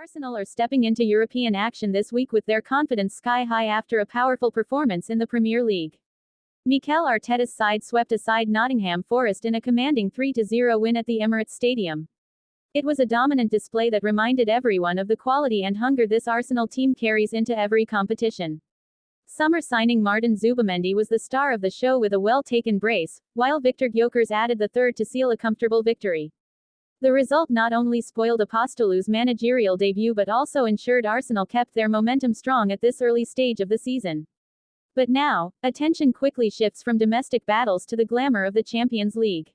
Arsenal are stepping into European action this week with their confidence sky high after a powerful performance in the Premier League. Mikel Arteta's side swept aside Nottingham Forest in a commanding 3-0 win at the Emirates Stadium. It was a dominant display that reminded everyone of the quality and hunger this Arsenal team carries into every competition. Summer signing Martin Zubimendi was the star of the show with a well-taken brace, while Viktor Gyökeres added the third to seal a comfortable victory. The result not only spoiled Apostolu's managerial debut but also ensured Arsenal kept their momentum strong at this early stage of the season. But now, attention quickly shifts from domestic battles to the glamour of the Champions League.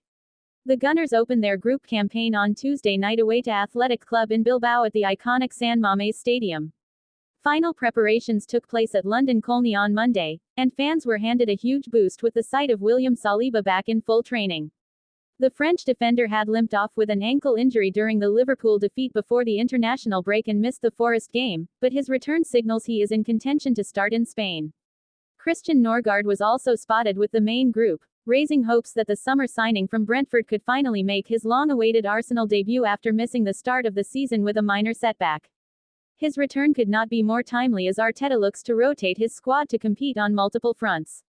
The Gunners opened their group campaign on Tuesday night away to Athletic Club in Bilbao at the iconic San Mamés Stadium. Final preparations took place at London Colney on Monday, and fans were handed a huge boost with the sight of William Saliba back in full training. The French defender had limped off with an ankle injury during the Liverpool defeat before the international break and missed the Forest game, but his return signals he is in contention to start in Spain. Christian Norgard was also spotted with the main group, raising hopes that the summer signing from Brentford could finally make his long-awaited Arsenal debut after missing the start of the season with a minor setback. His return could not be more timely as Arteta looks to rotate his squad to compete on multiple fronts.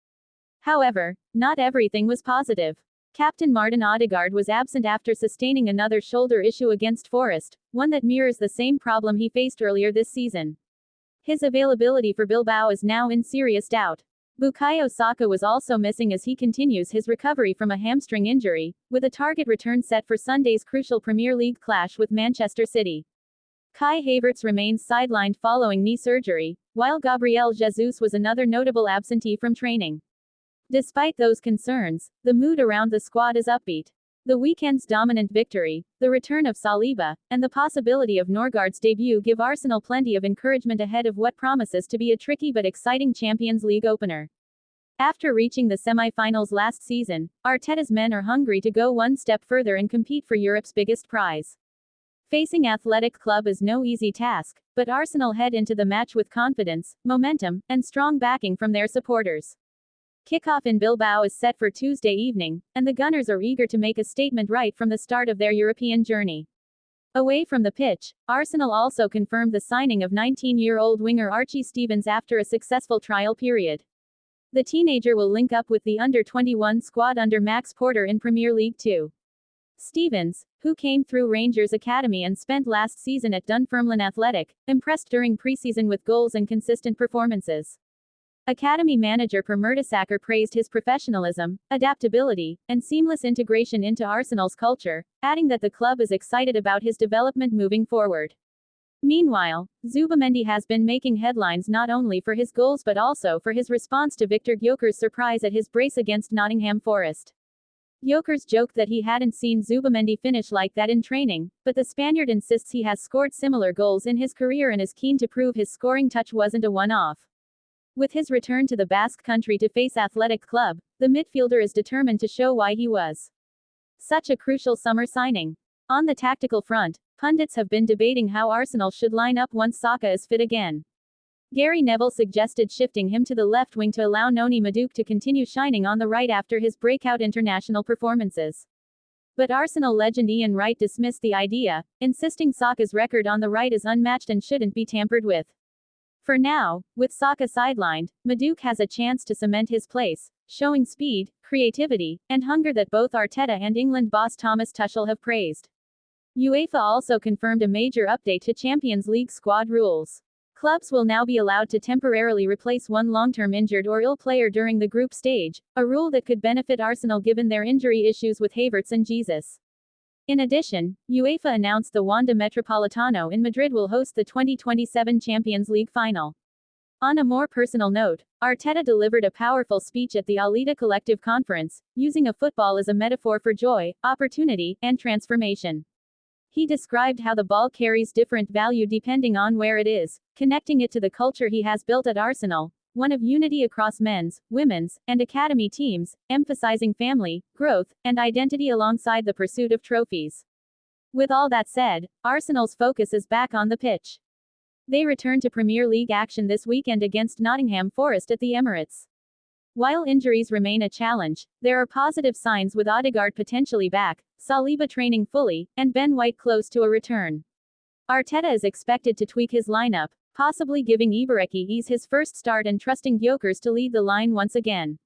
However, not everything was positive. Captain Martin Odegaard was absent after sustaining another shoulder issue against Forest, one that mirrors the same problem he faced earlier this season. His availability for Bilbao is now in serious doubt. Bukayo Saka was also missing as he continues his recovery from a hamstring injury, with a target return set for Sunday's crucial Premier League clash with Manchester City. Kai Havertz remains sidelined following knee surgery, while Gabriel Jesus was another notable absentee from training. Despite those concerns, the mood around the squad is upbeat. The weekend's dominant victory, the return of Saliba, and the possibility of Norgard's debut give Arsenal plenty of encouragement ahead of what promises to be a tricky but exciting Champions League opener. After reaching the semi-finals last season, Arteta's men are hungry to go one step further and compete for Europe's biggest prize. Facing Athletic Club is no easy task, but Arsenal head into the match with confidence, momentum, and strong backing from their supporters. Kickoff in Bilbao is set for Tuesday evening, and the Gunners are eager to make a statement right from the start of their European journey. Away from the pitch, Arsenal also confirmed the signing of 19-year-old winger Archie Stevens after a successful trial period. The teenager will link up with the under-21 squad under Max Porter in Premier League 2. Stevens, who came through Rangers Academy and spent last season at Dunfermline Athletic, impressed during preseason with goals and consistent performances. Academy manager Per Mertesacker praised his professionalism, adaptability, and seamless integration into Arsenal's culture, adding that the club is excited about his development moving forward. Meanwhile, Zubimendi has been making headlines not only for his goals but also for his response to Viktor Gyökeres' surprise at his brace against Nottingham Forest. Gyökeres joked that he hadn't seen Zubimendi finish like that in training, but the Spaniard insists he has scored similar goals in his career and is keen to prove his scoring touch wasn't a one-off. With his return to the Basque Country to face Athletic Club, the midfielder is determined to show why he was such a crucial summer signing. On the tactical front, pundits have been debating how Arsenal should line up once Saka is fit again. Gary Neville suggested shifting him to the left wing to allow Noni Madueke to continue shining on the right after his breakout international performances. But Arsenal legend Ian Wright dismissed the idea, insisting Saka's record on the right is unmatched and shouldn't be tampered with. For now, with Saka sidelined, Madueke has a chance to cement his place, showing speed, creativity, and hunger that both Arteta and England boss Thomas Tuchel have praised. UEFA also confirmed a major update to Champions League squad rules. Clubs will now be allowed to temporarily replace one long-term injured or ill player during the group stage, a rule that could benefit Arsenal given their injury issues with Havertz and Jesus. In addition, UEFA announced the Wanda Metropolitano in Madrid will host the 2027 Champions League final. On a more personal note, Arteta delivered a powerful speech at the Alida Collective Conference, using a football as a metaphor for joy, opportunity, and transformation. He described how the ball carries different value depending on where it is, connecting it to the culture he has built at Arsenal, one of unity across men's, women's, and academy teams, emphasizing family, growth, and identity alongside the pursuit of trophies. With all that said, Arsenal's focus is back on the pitch. They return to Premier League action this weekend against Nottingham Forest at the Emirates. While injuries remain a challenge, there are positive signs with Odegaard potentially back, Saliba training fully, and Ben White close to a return. Arteta is expected to tweak his lineup, possibly giving Ibaraki his first start and trusting Gyökeres to lead the line once again.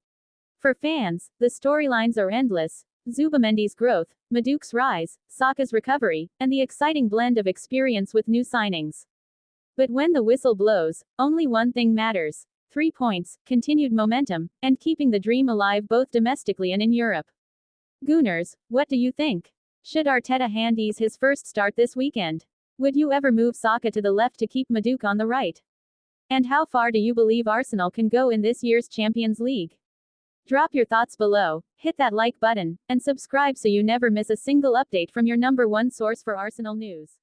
For fans, the storylines are endless. Zubamendi's growth, Maduke's rise, Saka's recovery, and the exciting blend of experience with new signings. But when the whistle blows, only one thing matters: 3 points, continued momentum, and keeping the dream alive both domestically and in Europe. Gooners, what do you think? Should Arteta hand his first start this weekend? Would you ever move Saka to the left to keep Maduke on the right? And how far do you believe Arsenal can go in this year's Champions League? Drop your thoughts below, hit that like button, and subscribe so you never miss a single update from your #1 source for Arsenal news.